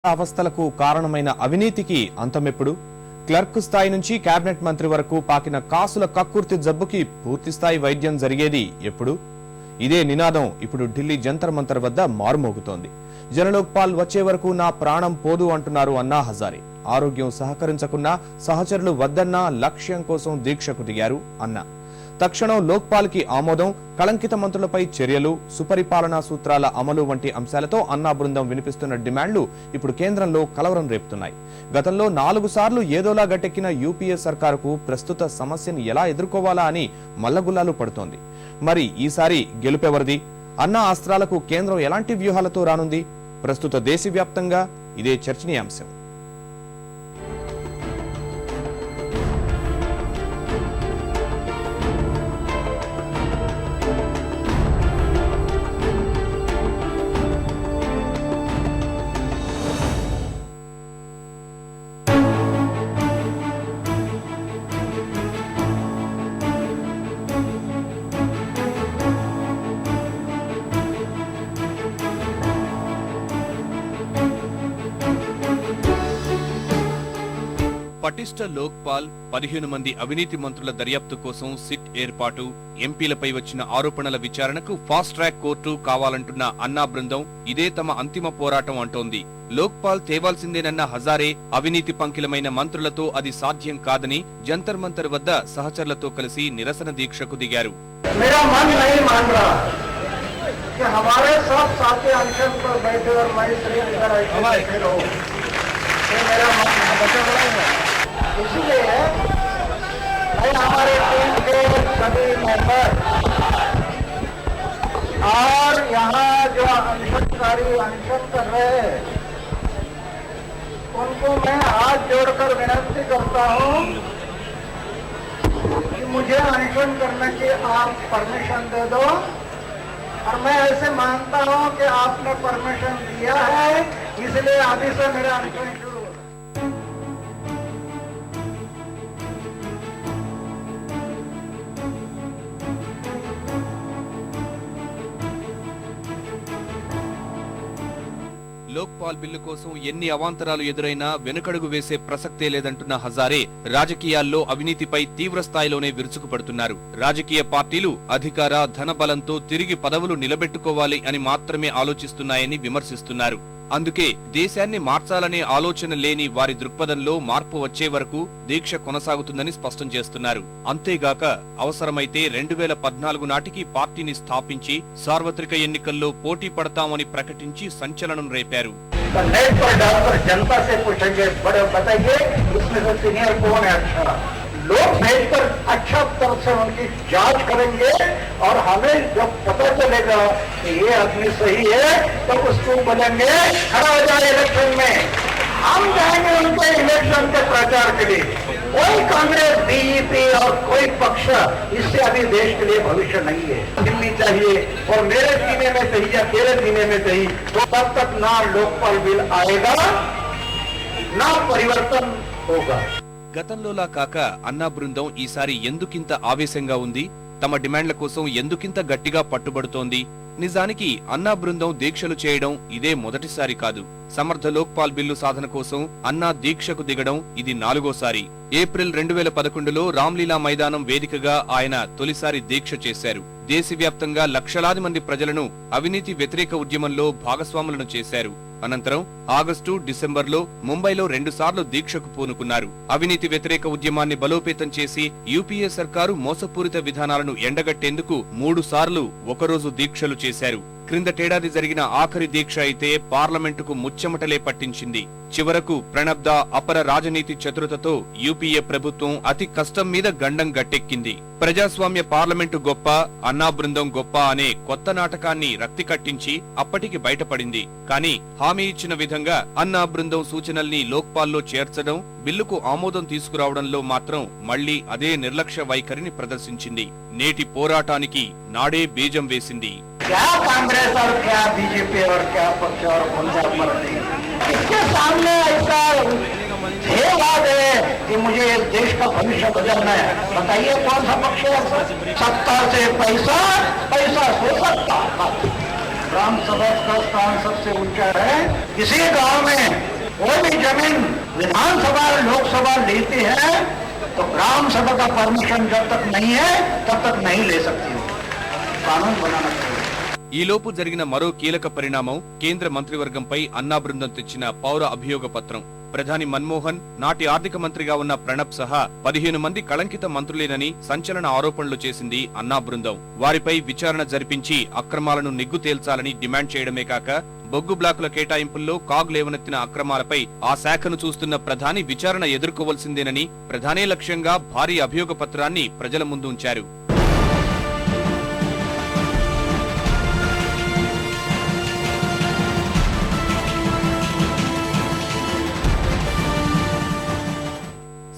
అవస్థలకు కారణమైన అవినీతికి అంతమెప్పుడు? క్లర్క్ స్థాయి నుంచి కేబినెట్ మంత్రి వరకు పాకిన కాసుల కక్కుర్తి జబ్బుకి పూర్తి స్థాయి వైద్యం జరిగేది ఎప్పుడు? ఇదే నినాదం ఇప్పుడు ఢిల్లీ జంతర్ మంతర్ వద్ద మారుమోగుతోంది. జనలోక్పాల్ వచ్చే వరకు నా ప్రాణం పోదు అంటున్నారు అన్నా హజారే. ఆరోగ్యం సహకరించకున్నా, సహచరులు వద్దన్నా లక్ష్యం కోసం దీక్షకు దిగారు అన్నా. తక్షణం లోక్పాల్ కి ఆమోదం, కళంకిత మంత్రులపై చర్యలు, సుపరిపాలనా సూత్రాల అమలు వంటి అంశాలతో అన్నా బృందం వినిపిస్తున్న డిమాండ్లు ఇప్పుడు కేంద్రంలో కలవరం రేపుతున్నాయి. గతంలో 4 సార్లు ఏదోలా గట్టెక్కిన యూపీఏ సర్కారుకు ప్రస్తుత సమస్యను ఎలా ఎదుర్కోవాలా అని మల్లగుల్లాలు పడుతోంది. మరి ఈసారి గెలుపెవరిది? అన్నా అస్త్రాలకు కేంద్రం ఎలాంటి వ్యూహాలతో రానుంది? ప్రస్తుత దేశవ్యాప్తంగా ఇదే చర్చనీయాంశం. పటిష్ట లోక్పాల్, 15 మంది అవినీతి మంత్రుల దర్యాప్తు కోసం సిట్ ఏర్పాటు, ఎంపీలపై వచ్చిన ఆరోపణల విచారణకు ఫాస్ట్ ట్రాక్ కోర్టు కావాలంటున్న అన్నా బృందం ఇదే తమ అంతిమ పోరాటం అంటోంది. లోక్పాల్ తేవాల్సిందేనన్న హజారే అవినీతి పంకిలమైన మంత్రులతో అది సాధ్యం కాదని జంతర్ మంతర్ వద్ద సహచరులతో కలిసి నిరసన దీక్షకు దిగారు. इसलिए मैं हमारे टीम के सभी मेंबर और यहाँ जो अनशनकारी अनशन कर रहे हैं उनको मैं हाथ जोड़कर विनती करता हूँ कि मुझे अनशन करने की आप परमिशन दे दो, और मैं ऐसे मानता हूँ कि आपने परमिशन दिया है, इसलिए अभी से मेरा अनशन शुरू। లోక్పాల్ బిల్లు కోసం ఎన్ని అవాంతరాలు ఎదురైనా వెనుకడుగు వేసే ప్రసక్తే లేదంటున్న హజారే రాజకీయాల్లో అవినీతిపై తీవ్ర స్థాయిలోనే విరుచుకుపడుతున్నారు. రాజకీయ పార్టీలు అధికార, ధనబలంతో తిరిగి పదవులు నిలబెట్టుకోవాలి అని మాత్రమే ఆలోచిస్తున్నాయని విమర్శిస్తున్నారు. అందుకే దేశాన్ని మార్చాలనే ఆలోచన లేని వారి దృక్పథంలో మార్పు వచ్చే వరకు దీక్ష కొనసాగుతుందని స్పష్టం చేస్తున్నారు. అంతేగాక అవసరమైతే 2014 నాటికి పార్టీని స్థాపించి సార్వత్రిక ఎన్నికల్లో పోటీ పడతామని ప్రకటించి సంచలనం రేపారు. लोग भेजकर अच्छा तरह से उनकी जांच करेंगे और हमें जब पता चलेगा कि ये आदमी सही है तो उसको बोलेंगे खड़ा हो जाए इलेक्शन में, हम जाएंगे उनके इलेक्शन के प्रचार के लिए। कोई कांग्रेस, बीजेपी और कोई पक्ष इससे अभी देश के लिए भविष्य नहीं है। मिलनी चाहिए और मेरे जीने में सही या तेरे जीने में सही, तो तब तक ना लोकपाल बिल आएगा ना परिवर्तन होगा. గతంలోలా కాక అన్నా బృందం ఈసారి ఎందుకింత ఆవేశంగా ఉంది? తమ డిమాండ్ల కోసం ఎందుకింత గట్టిగా పట్టుబడుతోంది? నిజానికి అన్నా బృందం దీక్షలు చేయడం ఇదే మొదటిసారి కాదు. సమర్థ లోక్పాల్ బిల్లు సాధన కోసం అన్నా దీక్షకు దిగడం ఇది 4గోసారి. ఏప్రిల్ 2011లో రామ్లీలా మైదానం వేదికగా ఆయన తొలిసారి దీక్ష చేశారు. దేశవ్యాప్తంగా లక్షలాది మంది ప్రజలను అవినీతి వ్యతిరేక ఉద్యమంలో భాగస్వాములను చేశారు. అనంతరం ఆగస్టు, డిసెంబర్లో ముంబైలో 2 సార్లు దీక్షకు పూనుకున్నారు. అవినీతి వ్యతిరేక ఉద్యమాన్ని బలోపేతం చేసి యూపీఏ సర్కారు మోసపూరిత విధానాలను ఎండగట్టేందుకు 3 సార్లు ఒకరోజు దీక్షలు చేశారు. క్రిందటేడాది జరిగిన ఆఖరి దీక్ష అయితే పార్లమెంటుకు ముచ్చెమటలే పట్టించింది. చివరకు ప్రణబ్ద అపర రాజనీతి చతురతతో యూపీఏ ప్రభుత్వం అతి కష్టం మీద గండం గట్టెక్కింది. ప్రజాస్వామ్య పార్లమెంటు గొప్ప, అన్నా బృందం గొప్ప అనే కొత్త నాటకాన్ని రక్తి కట్టించి అప్పటికి బయటపడింది. కానీ హామీ ఇచ్చిన విధంగా అన్నా బృందం సూచనల్ని లోక్పాల్లో చేర్చడం, బిల్లుకు ఆమోదం తీసుకురావడంలో మాత్రం మళ్లీ అదే నిర్లక్ష్య వైఖరిని ప్రదర్శించింది. నేటి పోరాటానికి నాడే బీజం వేసింది. क्या कांग्रेस और क्या बीजेपी और क्या पक्ष और पंजाब पर नहीं, इसके सामने ऐसा ध्येयवाद है कि मुझे इस देश का भविष्य बदलना है। बताइए कौन सा पक्ष है? सत्ता से पैसा, पैसा से सत्ता। ग्राम सभा का स्थान सबसे ऊंचा है। किसी गांव में कोई भी जमीन विधानसभा लोकसभा लेती है तो ग्राम सभा का परमिशन जब तक नहीं है तब तक नहीं ले सकती हो। कानून बनाना चाहिए। ఈలోపు జరిగిన మరో కీలక పరిణామం కేంద్ర మంత్రివర్గంపై అన్నా బృందం తెచ్చిన పౌర అభియోగ పత్రం. ప్రధాని మన్మోహన్, నాటి ఆర్థిక మంత్రిగా ఉన్న ప్రణబ్ సహా 15 మంది కళంకిత మంత్రులేనని సంచలన ఆరోపణలు చేసింది అన్నా బృందం. వారిపై విచారణ జరిపించి అక్రమాలను నిగ్గు తేల్చాలని డిమాండ్ చేయడమే కాక బొగ్గు బ్లాకుల కేటాయింపుల్లో కాగ్ లేవనెత్తిన అక్రమాలపై ఆ శాఖను చూస్తున్న ప్రధాని విచారణ ఎదుర్కోవలసిందేనని ప్రధానే లక్ష్యంగా భారీ అభియోగ పత్రాన్ని ప్రజల ముందు ఉంచారు.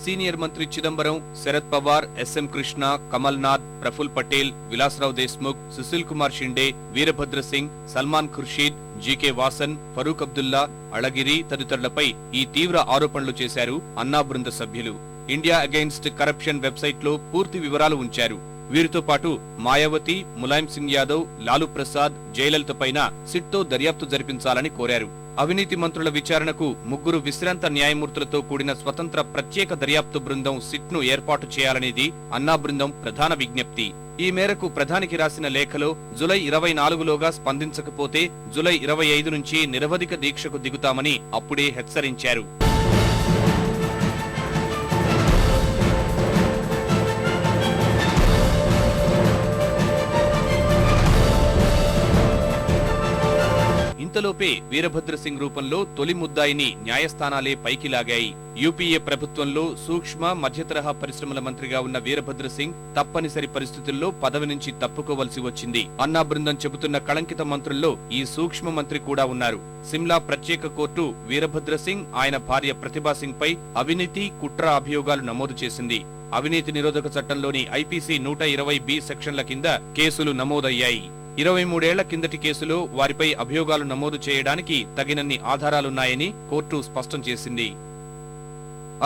సీనియర్ మంత్రి చిదంబరం, శరద్ పవార్, ఎస్ఎం కృష్ణ, కమల్ నాథ్, ప్రఫుల్ పటేల్, విలాసరావు దేశ్ముఖ్, సుశీల్ కుమార్ షిండే, వీరభద్ర సింగ్, సల్మాన్ ఖుర్షీద్, జీకే వాసన్, ఫరూక్ అబ్దుల్లా, అళగిరి తదితరులపై ఈ తీవ్ర ఆరోపణలు చేశారు అన్నా బృంద సభ్యులు. ఇండియా అగైన్స్ట్ కరప్షన్ వెబ్సైట్ లో పూర్తి వివరాలు ఉంచారు. వీరితో పాటు మాయావతి, ములాయం సింగ్ యాదవ్, లాలూ ప్రసాద్, జయలలిత పైన సిట్తో దర్యాప్తు జరిపించాలని కోరారు. అవినీతి మంత్రుల విచారణకు 3 విశ్రాంత న్యాయమూర్తులతో కూడిన స్వతంత్ర ప్రత్యేక దర్యాప్తు బృందం సిట్ను ఏర్పాటు చేయాలనేది అన్నా బృందం ప్రధాన విజ్ఞప్తి. ఈ మేరకు ప్రధానికి రాసిన లేఖలో జులై 24లోగా స్పందించకపోతే జులై 25 నుంచి నిరవధిక దీక్షకు దిగుతామని అప్పుడే హెచ్చరించారు. ఇంతలోపే వీరభద్ర సింగ్ రూపంలో తొలి ముద్దాయిని న్యాయస్థానాలే పైకి లాగాయి. యూపీఏ ప్రభుత్వంలో సూక్ష్మ మధ్యతరహా పరిశ్రమల మంత్రిగా ఉన్న వీరభద్ర సింగ్ తప్పనిసరి పరిస్థితుల్లో పదవి నుంచి తప్పుకోవలసి వచ్చింది. అన్నా బృందం చెబుతున్న కళంకిత మంత్రుల్లో ఈ సూక్ష్మ మంత్రి కూడా ఉన్నారు. సిమ్లా ప్రత్యేక కోర్టు వీరభద్ర సింగ్, ఆయన భార్య ప్రతిభా సింగ్ పై అవినీతి, కుట్ర అభియోగాలు నమోదు చేసింది. అవినీతి నిరోధక చట్టంలోని ఐపీసీ 120B సెక్షన్ల కింద కేసులు నమోదయ్యాయి. 23 ఏళ్ల కిందటి కేసులో వారిపై అభియోగాలు నమోదు చేయడానికి తగినన్ని ఆధారాలున్నాయని కోర్టు స్పష్టం చేసింది.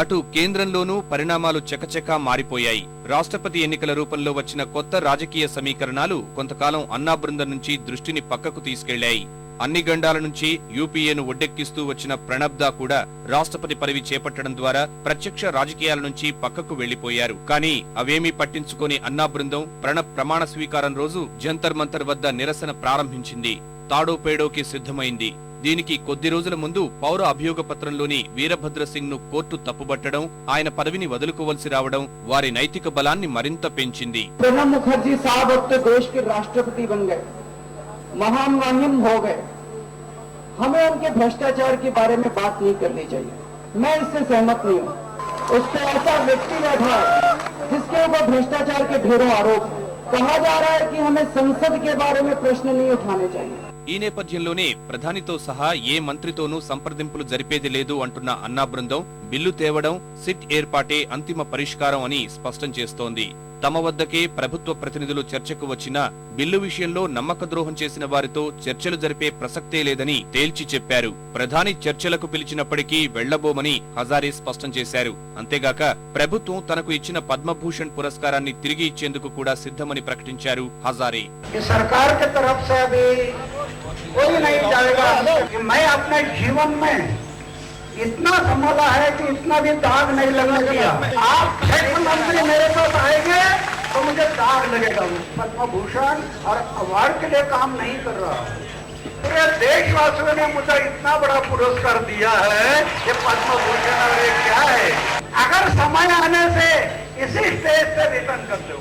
అటు కేంద్రంలోనూ పరిణామాలు చకచకా మారిపోయాయి. రాష్ట్రపతి ఎన్నికల రూపంలో వచ్చిన కొత్త రాజకీయ సమీకరణాలు కొంతకాలం అన్నా బృందం నుంచి దృష్టిని పక్కకు తీసుకెళ్లాయి. అన్ని గండాల నుంచి యూపీఏను ఒడ్డెక్కిస్తూ వచ్చిన ప్రణబ్ దా కూడా రాష్ట్రపతి పదవి చేపట్టడం ద్వారా ప్రత్యక్ష రాజకీయాల నుంచి పక్కకు వెళ్లిపోయారు. కానీ అవేమీ పట్టించుకోని అన్నా బృందం ప్రణబ్ ప్రమాణ స్వీకారం రోజు జంతర్ మంతర్ వద్ద నిరసన ప్రారంభించింది. తాడో పేడోకి సిద్ధమైంది. దీనికి కొద్ది రోజుల ముందు పౌర అభియోగ పత్రంలోని వీరభద్ర సింగ్ ను కోర్టు తప్పుబట్టడం, ఆయన పదవిని వదులుకోవలసి రావడం వారి నైతిక బలాన్ని మరింత పెంచింది. प्रणब मुखर्जी साहब अब तो देश के राष्ट्रपति बन गए, महान मुहिम हो गए। हमें उनके भ्रष्टाचार के बारे में बात नहीं करनी चाहिए। मैं इससे सहमत नहीं हूँ। उस पर ऐसा व्यक्ति बैठा है जिसके ऊपर भ्रष्टाचार के ढेरों आरोप है। कहा जा रहा है कि हमें संसद के बारे में प्रश्न नहीं उठाने चाहिए। ఈ నేపథ్యంలోనే ప్రధానితో సహా ఏ మంత్రితోనూ సంప్రదింపులు జరిపేది లేదు అంటున్న అన్నా బృందం బిల్లు తేవడం, సిట్ ఏర్పాటే అంతిమ పరిష్కారం అని స్పష్టం చేస్తోంది. తమ వద్దకే ప్రభుత్వ ప్రతినిధులు చర్చకు వచ్చినా బిల్లు విషయంలో నమ్మక ద్రోహం చేసిన వారితో చర్చలు జరిపే ప్రసక్తే లేదని తేల్చి చెప్పారు. ప్రధాని చర్చలకు పిలిచినప్పటికీ వెళ్లబోమని హజారే స్పష్టం చేశారు. అంతేగాక ప్రభుత్వం తనకు ఇచ్చిన పద్మభూషణ్ పురస్కారాన్ని తిరిగి ఇచ్చేందుకు కూడా సిద్ధమని ప్రకటించారు హజారే. कोई नहीं जाएगा कि मैं अपने जीवन में इतना संभाला है कि इतना भी दाग नहीं लगने दिया। आप क्षेत्र मंत्री मेरे पास आएंगे तो मुझे दाग लगेगा। पद्म भूषण और अवार्ड के लिए काम नहीं कर रहा। पूरे देशवासियों ने मुझे इतना बड़ा पुरस्कार दिया है कि पद्म भूषण और ये क्या है। अगर समय आने से इसी स्टेज से रिटर्न कर दो।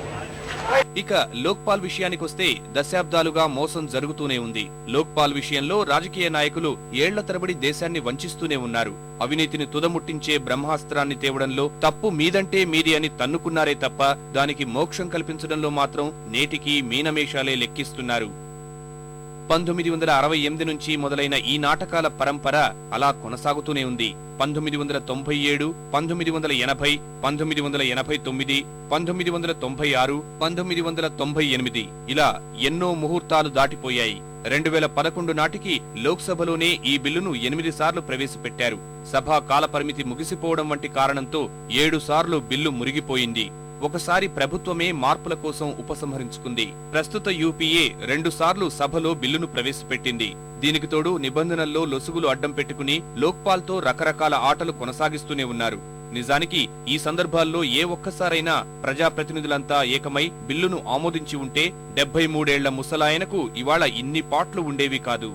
ఇక లోక్పాల్ విషయానికొస్తే దశాబ్దాలుగా మోసం జరుగుతూనే ఉంది. లోక్పాల్ విషయంలో రాజకీయ నాయకులు ఏళ్ల తరబడి దేశాన్ని వంచిస్తూనే ఉన్నారు. అవినీతిని తుదముట్టించే బ్రహ్మాస్త్రాన్ని తేవడంలో తప్పు మీదంటే మీది అని తన్నుకున్నారే తప్ప దానికి మోక్షం కల్పించడంలో మాత్రం నేటికి మీనమేషాలే లెక్కిస్తున్నారు. 1968 నుంచి మొదలైన ఈ నాటకాల పరంపర అలా కొనసాగుతూనే ఉంది. 1997, 1980, 1989, 1996, 1998 ఇలా ఎన్నో ముహూర్తాలు దాటిపోయాయి. 2011 నాటికి లోక్సభలోనే ఈ బిల్లును 8 సార్లు ప్రవేశపెట్టారు. సభా కాలపరిమితి ముగిసిపోవడం వంటి కారణంతో 7 సార్లు బిల్లు మురిగిపోయింది. ఒకసారి ప్రభుత్వమే మార్పుల కోసం ఉపసంహరించుకుంది. ప్రస్తుత యూపీఏ 2 సార్లు సభలో బిల్లును ప్రవేశపెట్టింది. దీనికి తోడు నిబంధనల్లో లొసుగులు అడ్డం పెట్టుకుని లోక్పాల్తో రకరకాల ఆటలు కొనసాగిస్తూనే ఉన్నారు. నిజానికి ఈ సందర్భాల్లో ఏ ఒక్కసారైనా ప్రజాప్రతినిధులంతా ఏకమై బిల్లును ఆమోదించి ఉంటే 73 ఏళ్ల ముసలాయనకు ఇవాళ ఇన్ని పాట్లు ఉండేవి కాదు.